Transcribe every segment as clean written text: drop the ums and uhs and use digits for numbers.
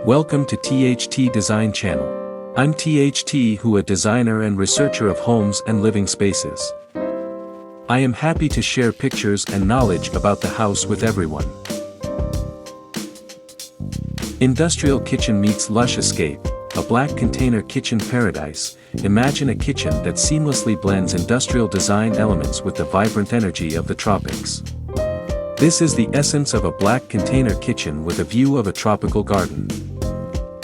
Welcome to THT Design Channel. I'm THT, who a designer and researcher of homes and living spaces. I am happy to share pictures and knowledge about the house with everyone. Industrial kitchen meets Lush escape, a black container kitchen paradise. Imagine a kitchen that seamlessly blends industrial design elements with the vibrant energy of the tropics. This is the essence of a black container kitchen with a view of a tropical garden.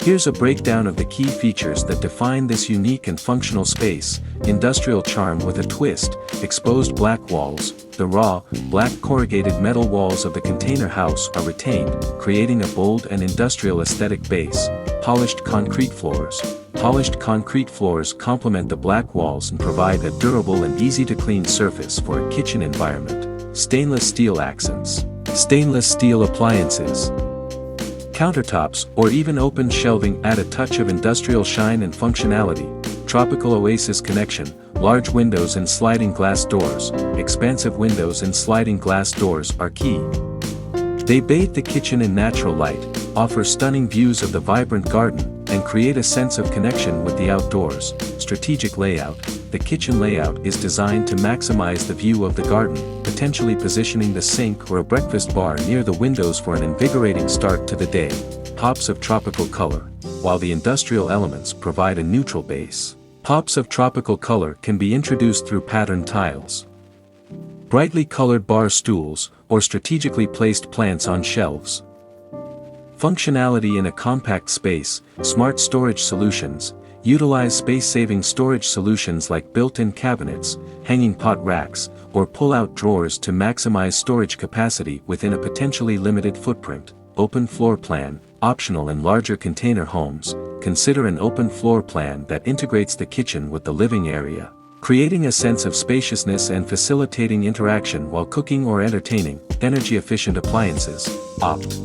Here's a breakdown of the key features that define this unique and functional space: industrial charm with a twist, exposed black walls. The raw, black corrugated metal walls of the container house are retained, creating a bold and industrial aesthetic base. Polished concrete floors. Polished concrete floors complement the black walls and provide a durable and easy-to-clean surface for a kitchen environment. Stainless steel accents. Stainless steel appliances. Countertops or even open shelving add a touch of industrial shine and functionality. Tropical oasis connection. Large windows and sliding glass doors. Expansive windows and sliding glass doors are key. They bathe the kitchen in natural light, offer stunning views of the vibrant garden, and create a sense of connection with the outdoors. Strategic layout. The kitchen layout is designed to maximize the view of the garden, potentially positioning the sink or a breakfast bar near the windows for an invigorating start to the day. Pops of tropical color. While the industrial elements provide a neutral base, pops of tropical color can be introduced through patterned tiles, brightly colored bar stools, or strategically placed plants on shelves. Functionality in a compact space. Smart storage solutions. Utilize space-saving storage solutions like built-in cabinets, hanging pot racks, or pull-out drawers to maximize storage capacity within a potentially limited footprint. Open floor plan. Optional in larger container homes, consider an open floor plan that integrates the kitchen with the living area, creating a sense of spaciousness and facilitating interaction while cooking or entertaining. Energy-efficient appliances. Opt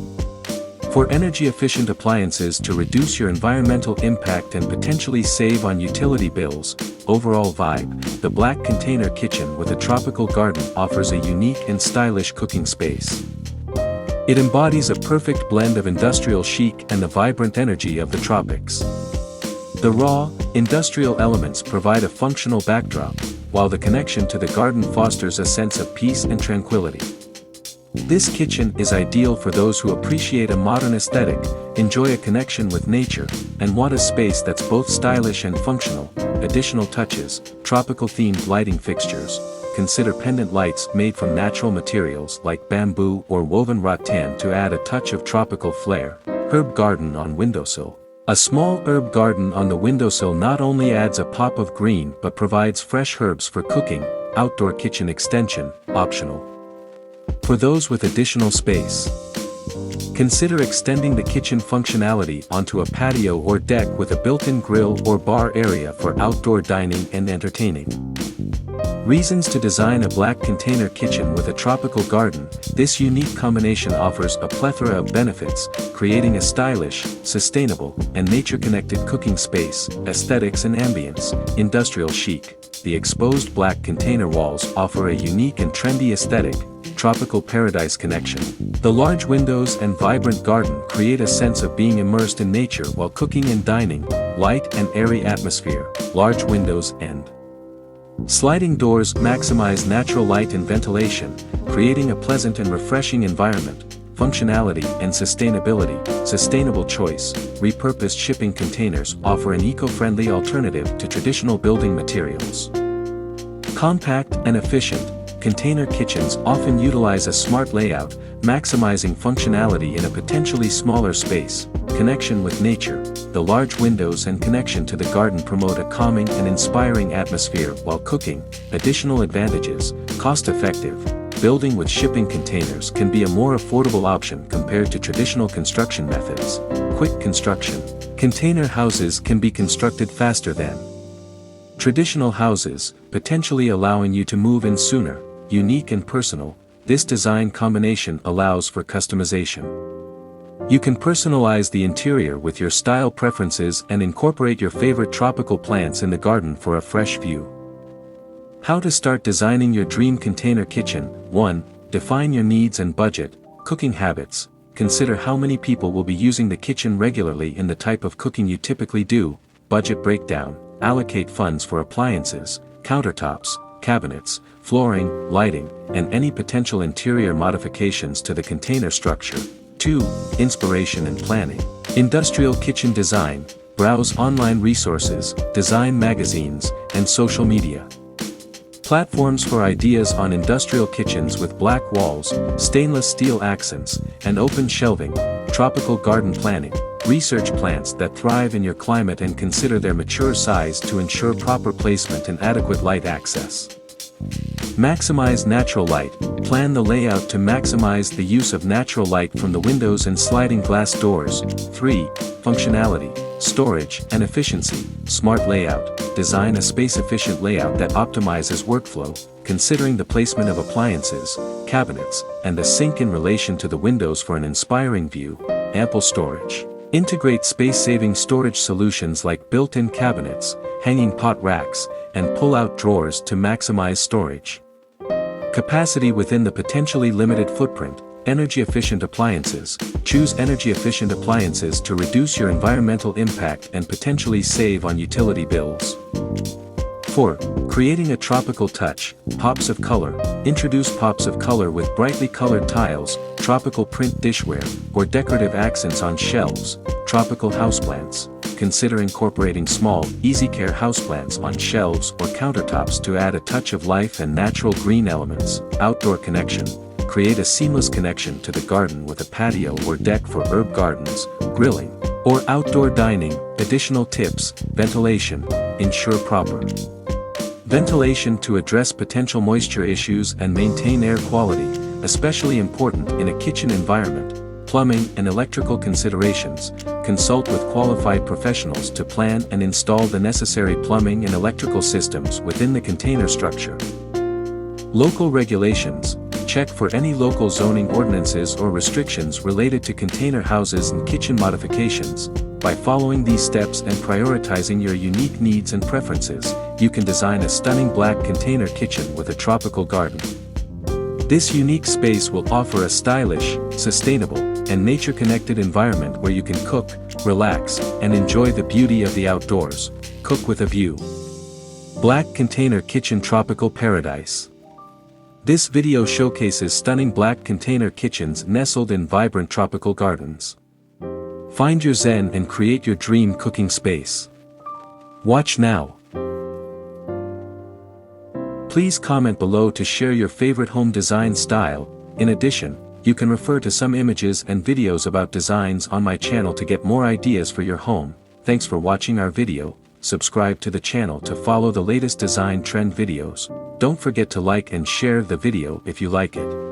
for energy-efficient appliances to reduce your environmental impact and potentially save on utility bills. Overall vibe. The black container kitchen with a tropical garden offers a unique and stylish cooking space. It embodies a perfect blend of industrial chic and the vibrant energy of the tropics. The raw, industrial elements provide a functional backdrop, while the connection to the garden fosters a sense of peace and tranquility. This kitchen is ideal for those who appreciate a modern aesthetic, enjoy a connection with nature, and want a space that's both stylish and functional. Additional touches. Tropical themed lighting fixtures. Consider pendant lights made from natural materials like bamboo or woven rattan to add a touch of tropical flair. Herb garden on windowsill. A small herb garden on the windowsill not only adds a pop of green but provides fresh herbs for cooking. Outdoor kitchen extension, optional for those with additional space. Consider extending the kitchen functionality onto a patio or deck with a built-in grill or bar area for outdoor dining and entertaining. Reasons to design a black container kitchen with a tropical garden. This unique combination offers a plethora of benefits, creating a stylish, sustainable, and nature-connected cooking space. Aesthetics and ambience. Industrial chic. The exposed black container walls offer a unique and trendy aesthetic. Tropical paradise connection. The large windows and vibrant garden create a sense of being immersed in nature while cooking and dining. Light and airy atmosphere. Large windows and sliding doors maximize natural light and ventilation, creating a pleasant and refreshing environment. Functionality and sustainability. Sustainable choice. Repurposed shipping containers offer an eco-friendly alternative to traditional building materials. Compact and efficient. Container kitchens often utilize a smart layout, maximizing functionality in a potentially smaller space. Connection with nature. The large windows and connection to the garden promote a calming and inspiring atmosphere while cooking. Additional advantages. Cost-effective. Building with shipping containers can be a more affordable option compared to traditional construction methods. Quick construction. Container houses can be constructed faster than traditional houses, potentially allowing you to move in sooner. Unique and personal. This design combination allows for customization. You can personalize the interior with your style preferences and incorporate your favorite tropical plants in the garden for a fresh view. How to start designing your dream container kitchen. 1. Define your needs and budget. Cooking habits. consider how many people will be using the kitchen regularly in the type of cooking you typically do. Budget breakdown, allocate funds for appliances, countertops, cabinets, flooring, lighting, and any potential interior modifications to the container structure. 2. Inspiration and planning. Industrial kitchen design. Browse online resources, design magazines, and social media platforms for ideas on industrial kitchens with black walls, stainless steel accents, and open shelving. Tropical garden planning. Research plants that thrive in your climate and consider their mature size to ensure proper placement and adequate light access. Maximize natural light. Plan the layout to maximize the use of natural light from the windows and sliding glass doors. 3. Functionality, storage, and efficiency. Smart layout. Design a space-efficient layout that optimizes workflow, considering the placement of appliances, cabinets, and the sink in relation to the windows for an inspiring view. Ample storage. Integrate space-saving storage solutions like built-in cabinets, hanging pot racks, and pull-out drawers to maximize storage capacity within the potentially limited footprint. Energy-efficient appliances. Choose energy-efficient appliances to reduce your environmental impact and potentially save on utility bills. 4. Creating a tropical touch. Pops of color. Introduce pops of color with brightly colored tiles, tropical print dishware, or decorative accents on shelves. Tropical houseplants. Consider incorporating small, easy-care houseplants on shelves or countertops to add a touch of life and natural green elements. Outdoor connection. Create a seamless connection to the garden with a patio or deck for herb gardens, grilling, or outdoor dining. Additional tips. Ventilation. Ensure proper ventilation to address potential moisture issues and maintain air quality, especially important in a kitchen environment. Plumbing and electrical considerations. Consult with qualified professionals to plan and install the necessary plumbing and electrical systems within the container structure. Local regulations. Check for any local zoning ordinances or restrictions related to container houses and kitchen modifications. By following these steps and prioritizing your unique needs and preferences, you can design a stunning black container kitchen with a tropical garden. This unique space will offer a stylish, sustainable, and nature-connected environment where you can cook, relax, and enjoy the beauty of the outdoors. Cook with a view. Black Container Kitchen Tropical Paradise. This video showcases stunning black container kitchens nestled in vibrant tropical gardens. Find your zen and create your dream cooking space. Watch now. Please comment below to share your favorite home design style. In addition, you can refer to some images and videos about designs on my channel to get more ideas for your home. Thanks for watching our video. Subscribe to the channel to follow the latest design trend videos. Don't forget to like and share the video if you like it.